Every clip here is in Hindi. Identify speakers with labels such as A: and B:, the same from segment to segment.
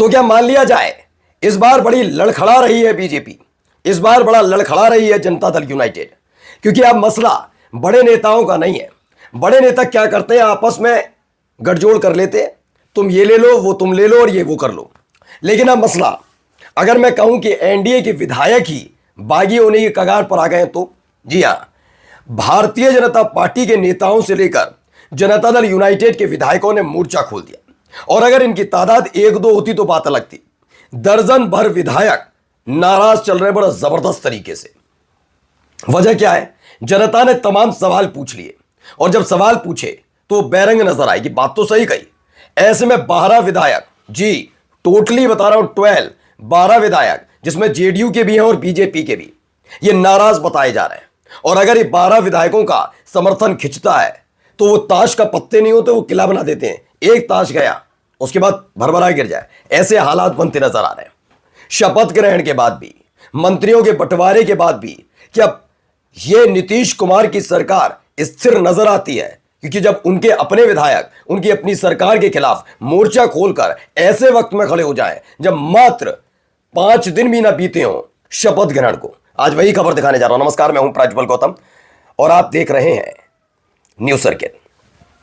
A: तो क्या मान लिया जाए इस बार बड़ी लड़खड़ा रही है बीजेपी, इस बार बड़ा लड़खड़ा रही है जनता दल यूनाइटेड, क्योंकि अब मसला बड़े नेताओं का नहीं है। बड़े नेता क्या करते हैं, आपस में गठजोड़ कर लेते हैं, तुम ये ले लो, वो तुम ले लो और ये वो कर लो। लेकिन अब मसला, अगर मैं कहूं कि एनडीए के विधायक ही बागी होने की कगार पर आ गए तो जी हां, भारतीय जनता पार्टी के नेताओं से लेकर जनता दल यूनाइटेड के विधायकों ने मोर्चा खोल दिया। और अगर इनकी तादाद एक दो होती तो बात अलग थी। दर्जन भर विधायक नाराज चल रहे बड़ा जबरदस्त तरीके से। वजह क्या है, जनता ने तमाम सवाल पूछ लिए और जब सवाल पूछे तो बेरंग नजर आई कि बात तो सही कही। ऐसे में 12 विधायक, जी टोटली बता रहा हूं 12 विधायक, जिसमें जेडीयू के भी हैं और बीजेपी के भी, ये नाराज बताए जा रहे हैं। और अगर ये 12 विधायकों का समर्थन खिंचता है तो वो ताश का पत्ते नहीं होते, वो किला बना देते हैं। एक ताश गया उसके बाद भरभरा गिर जाए, ऐसे हालात बनते नजर आ रहे हैं। शपथ ग्रहण के बाद भी, मंत्रियों के बंटवारे के बाद भी क्या ये नीतीश कुमार की सरकार स्थिर नजर आती है? क्योंकि जब उनके अपने विधायक उनकी अपनी सरकार के खिलाफ मोर्चा खोलकर ऐसे वक्त में खड़े हो जाएं जब मात्र 5 दिन भी ना बीते हों शपथ ग्रहण को, आज वही खबर दिखाने जा रहा हूं। नमस्कार, मैं हूं प्रज्वल गौतम और आप देख रहे हैं न्यूज सर्किट।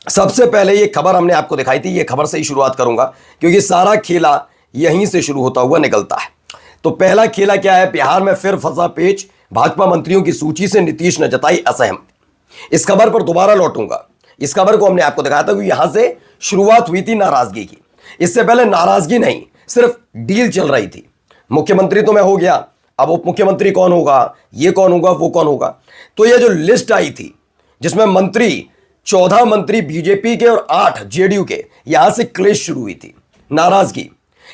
A: सबसे पहले ये खबर हमने आपको दिखाई थी, ये खबर से ही शुरुआत करूंगा क्योंकि सारा खेला यहीं से शुरू होता हुआ निकलता है। तो पहला खेला क्या है, बिहार में फिर फंसा पेच, भाजपा मंत्रियों की सूची से नीतीश ने जताई असहमति। इस खबर पर दोबारा लौटूंगा। इस खबर को हमने आपको दिखाया था कि यहां से शुरुआत हुई थी नाराजगी की। इससे पहले नाराजगी नहीं, सिर्फ डील चल रही थी। मुख्यमंत्री तो मैं हो गया, अब उप मुख्यमंत्री कौन होगा, ये कौन होगा, वो कौन होगा। तो ये जो लिस्ट आई थी जिसमें मंत्री 14 मंत्री बीजेपी के और 8 जेडीयू के, यहां से क्लेश शुरू हुई थी, नाराजगी।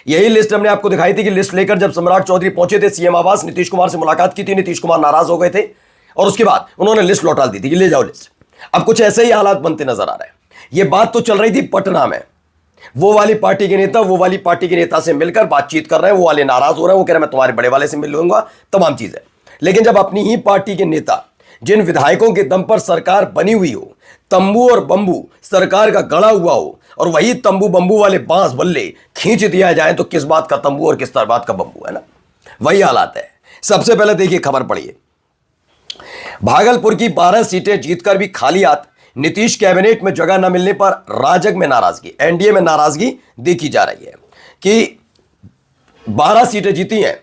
A: यही लिस्ट हमने आपको दिखाई थी कि लिस्ट लेकर जब सम्राट चौधरी पहुंचे थे सीएम आवास, नीतीश कुमार से मुलाकात की थी, नीतीश कुमार नाराज हो गए थे और उसके बाद उन्होंने लिस्ट लौटा दी थी कि ले जाओ लिस्ट। अब कुछ ऐसे ही हालात बनते नजर आ रहे हैं। यह बात तो चल रही थी पटना में, वो वाली पार्टी के नेता वो वाली पार्टी के नेता से मिलकर बातचीत कर रहे हैं, वो वाले नाराज हो रहे हैं, वो कह रहे हैं मैं तुम्हारे बड़े वाले से मिल लूंगा, तमाम चीजें। लेकिन जब अपनी ही पार्टी के नेता, जिन विधायकों के दम पर सरकार बनी हुई हो, तंबू और बंबू सरकार का गड़ा हुआ हो, और वही तंबू बंबू वाले बांस बल्ले खींच दिया जाए तो किस बात का तंबू और किस बात का बंबू, है ना? वही हालात है। सबसे पहले देखिए खबर पढ़िए। भागलपुर की 12 सीटें जीतकर भी खाली हाथ, नीतीश कैबिनेट में जगह न मिलने पर राजग में नाराजगी, एनडीए में नाराजगी देखी जा रही है कि 12 सीटें जीती हैं।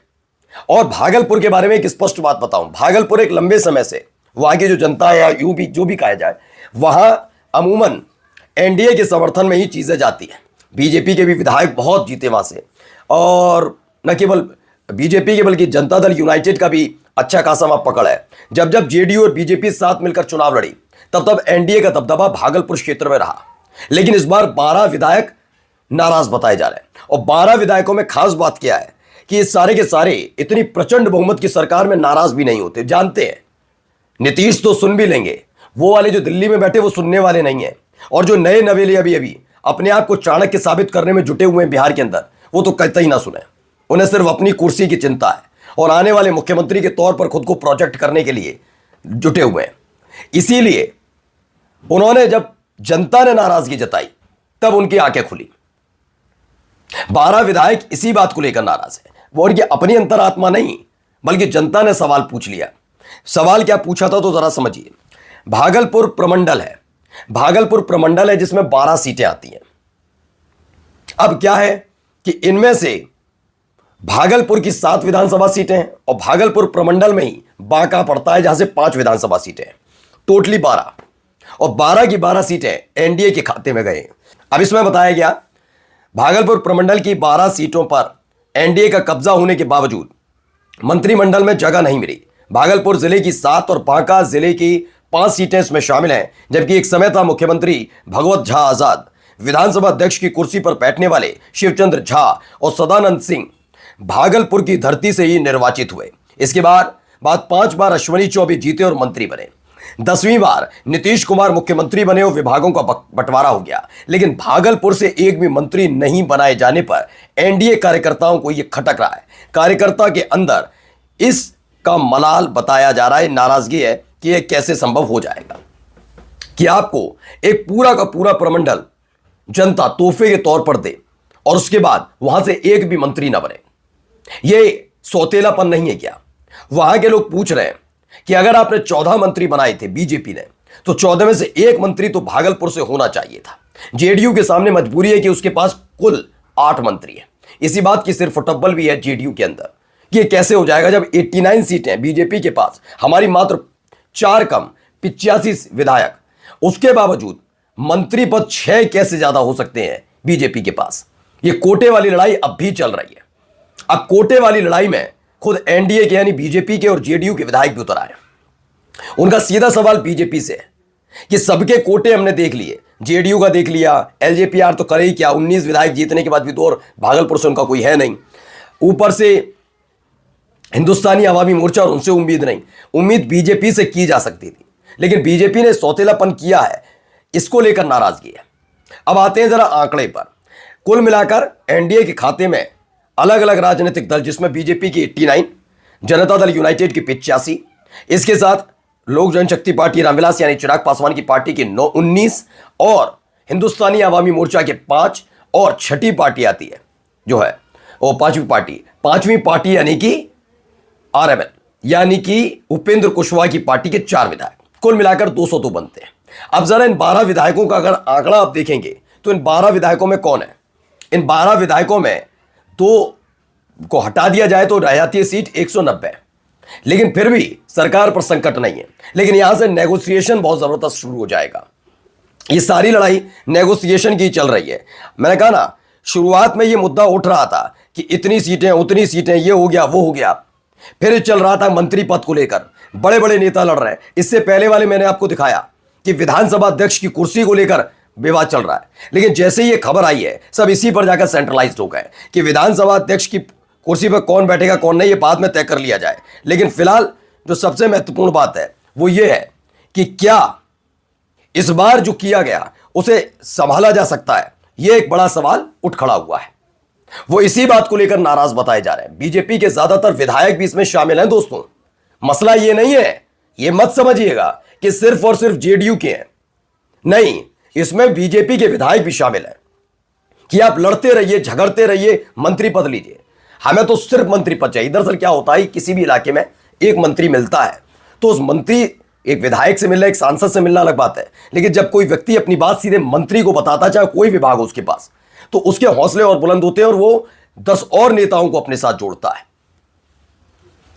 A: और भागलपुर के बारे में एक स्पष्ट बात बताऊं, भागलपुर एक लंबे समय से वहां की जो जनता है या यूं भी जो भी कहा जाए, वहां अमूमन एनडीए के समर्थन में ही चीजें जाती हैं। बीजेपी के भी विधायक बहुत जीते वहां से, और न केवल बीजेपी के बल्कि जनता दल यूनाइटेड का भी अच्छा खासा वहां पकड़ है। जब जब जेडीयू और बीजेपी साथ मिलकर चुनाव लड़ी तब तब एनडीए का दबदबा भागलपुर क्षेत्र में रहा। लेकिन इस बार 12 विधायक नाराज बताए जा रहे हैं। और 12 विधायकों में खास बात क्या है कि ये सारे के सारे इतनी प्रचंड बहुमत की सरकार में नाराज भी नहीं होते। जानते हैं नीतीश तो सुन भी लेंगे, वो वाले जो दिल्ली में बैठे वो सुनने वाले नहीं है। और जो नए नवेले अभी अपने आप को चाणक्य साबित करने में जुटे हुए हैं बिहार के अंदर, वो तो कहते ही ना सुने। उन्हें सिर्फ अपनी कुर्सी की चिंता है और आने वाले मुख्यमंत्री के तौर पर खुद को प्रोजेक्ट करने के लिए जुटे हुए हैं। इसीलिए उन्होंने, जब जनता ने नाराजगी जताई तब उनकी आंखें खुली। 12 विधायक इसी बात को लेकर नाराज है। वो उनकी अपनी अंतरात्मा नहीं बल्कि जनता ने सवाल पूछ लिया। सवाल क्या पूछा था तो जरा समझिए। भागलपुर प्रमंडल है, भागलपुर प्रमंडल है जिसमें 12 सीटें आती हैं। अब क्या है कि इनमें से भागलपुर की 7 विधानसभा सीटें हैं और भागलपुर प्रमंडल में ही बांका पड़ता है जहां से 5 विधानसभा सीटें हैं, टोटली 12। और 12 की 12 सीटें एनडीए के खाते में गए। अब इसमें बताया गया भागलपुर प्रमंडल की 12 सीटों पर एनडीए का कब्जा होने के बावजूद मंत्रिमंडल में जगह नहीं मिली। भागलपुर जिले की 7 और बांका जिले की 5 सीटें इसमें शामिल हैं। जबकि एक समय था मुख्यमंत्री भगवत झा आजाद, विधानसभा अध्यक्ष की कुर्सी पर बैठने वाले शिवचंद्र झा और सदानंद सिंह भागलपुर की धरती से ही निर्वाचित हुए। इसके बाद 5 बार अश्विनी चौबे जीते और मंत्री बने। 10वीं बार नीतीश कुमार मुख्यमंत्री बने और विभागों का बंटवारा हो गया। लेकिन भागलपुर से एक भी मंत्री नहीं बनाए जाने पर एनडीए कार्यकर्ताओं को यह खटक रहा है। कार्यकर्ता के अंदर इसका मलाल बताया जा रहा है, नाराजगी है कि यह कैसे संभव हो जाएगा कि आपको एक पूरा का पूरा प्रमंडल जनता तोहफे के तौर पर दे और उसके बाद वहां से एक भी मंत्री ना बने। ये सौतेलापन नहीं है क्या? वहां के लोग पूछ रहे हैं कि अगर आपने 14 मंत्री बनाए थे बीजेपी ने, तो 14 में से एक मंत्री तो भागलपुर से होना चाहिए था। जेडीयू के सामने मजबूरी है कि उसके पास कुल 8 मंत्री हैं। इसी बात की सिर्फ टब्बल भी है जेडीयू के अंदर कि ये कैसे हो जाएगा जब 89 सीटें बीजेपी के पास, हमारी मात्र 4 कम 85 विधायक, उसके बावजूद मंत्री पद 6 कैसे ज्यादा हो सकते हैं बीजेपी के पास? ये कोटे वाली लड़ाई अब भी चल रही है। अब कोटे वाली लड़ाई में खुद एनडीए के यानी बीजेपी के और जेडीयू के विधायक भी उतर आए। उनका सीधा सवाल बीजेपी से है कि सबके कोटे हमने देख लिए, जेडीयू का देख लिया, एलजेपीआर तो करे ही क्या, 19 विधायक जीतने के बाद भी तो और भागलपुर से उनका कोई है नहीं, ऊपर से हिंदुस्तानी आवामी मोर्चा और उनसे उम्मीद नहीं। उम्मीद बीजेपी से की जा सकती थी, लेकिन बीजेपी ने सौतेलापन किया है, इसको लेकर नाराजगी है। अब आते हैं जरा आंकड़े पर। कुल मिलाकर एनडीए के खाते में अलग अलग राजनीतिक दल, जिसमें बीजेपी की 89, जनता दल यूनाइटेड की 85, इसके साथ लोक जनशक्ति पार्टी रामविलास यानी चिराग पासवान की पार्टी की 19 और हिंदुस्तानी आवामी मोर्चा के 5 और छठी पार्टी आती है जो है वो पांचवी पार्टी यानी कि आरएमएल यानी कि उपेंद्र कुशवाहा की पार्टी के 4 विधायक, कुल मिलाकर 200 तो बनते हैं। अब जरा इन 12 विधायकों का अगर आंकड़ा आप देखेंगे तो इन 12 विधायकों में कौन है? इन 12 विधायकों में 2 को हटा दिया जाए तो रह जाती है सीट 190, लेकिन फिर भी सरकार पर संकट नहीं है। लेकिन यहां से नेगोशिएशन बहुत जबरदस्त शुरू हो जाएगा। ये सारी लड़ाई नेगोशिएशन की चल रही है। मैंने कहा ना, शुरुआत में ये मुद्दा उठ रहा था कि इतनी सीटें उतनी सीटें, ये हो गया वो हो गया, फिर चल रहा था मंत्री पद को लेकर बड़े बड़े नेता लड़ रहे हैं। इससे पहले वाले मैंने आपको दिखाया कि विधानसभा अध्यक्ष की कुर्सी को लेकर विवाद चल रहा है, लेकिन जैसे ही ये खबर आई है सब इसी पर जाकर सेंट्रलाइज्ड हो गए कि विधानसभा अध्यक्ष की कुर्सी पर कौन बैठेगा कौन नहीं, ये बाद में तय कर लिया जाए। लेकिन फिलहाल जो सबसे महत्वपूर्ण बात है वो ये है कि क्या इस बार जो किया गया उसे संभाला जा सकता है? यह एक बड़ा सवाल उठ खड़ा हुआ है। वो इसी बात को लेकर नाराज बताए जा रहे हैं। बीजेपी के ज्यादातर विधायक भी इसमें शामिल हैं। दोस्तों, मसला ये नहीं है, ये मत समझिएगा कि सिर्फ और सिर्फ जेडीयू के हैं, नहीं, इसमें बीजेपी के विधायक भी शामिल हैं कि आप लड़ते रहिए, झगड़ते रहिए, मंत्री पद लीजिए, हमें तो सिर्फ मंत्री पद चाहिए। दरअसल क्या होता है, किसी भी इलाके में एक मंत्री मिलता है तो उस मंत्री, एक विधायक से मिलना, एक सांसद से मिलना अलग बात है, लेकिन जब कोई व्यक्ति अपनी बात सीधे मंत्री को बताता, चाहे कोई विभाग हो उसके पास, तो उसके हौसले और बुलंद होते हैं और वो 10 और नेताओं को अपने साथ जोड़ता है।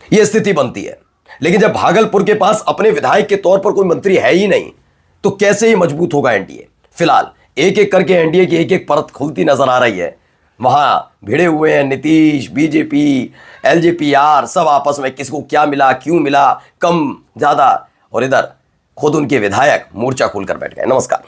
A: यह स्थिति बनती है। लेकिन जब भागलपुर के पास अपने विधायक के तौर पर कोई मंत्री है ही नहीं, तो कैसे ही मजबूत होगा एनडीए? फिलहाल एक एक करके एनडीए की एक एक परत खुलती नजर आ रही है। वहां भिड़े हुए हैं नीतीश, बीजेपी, एलजेपीआर, सब आपस में किसको क्या मिला, क्यों मिला, कम ज्यादा, और इधर खुद उनके विधायक मोर्चा खोलकर बैठ गए। नमस्कार।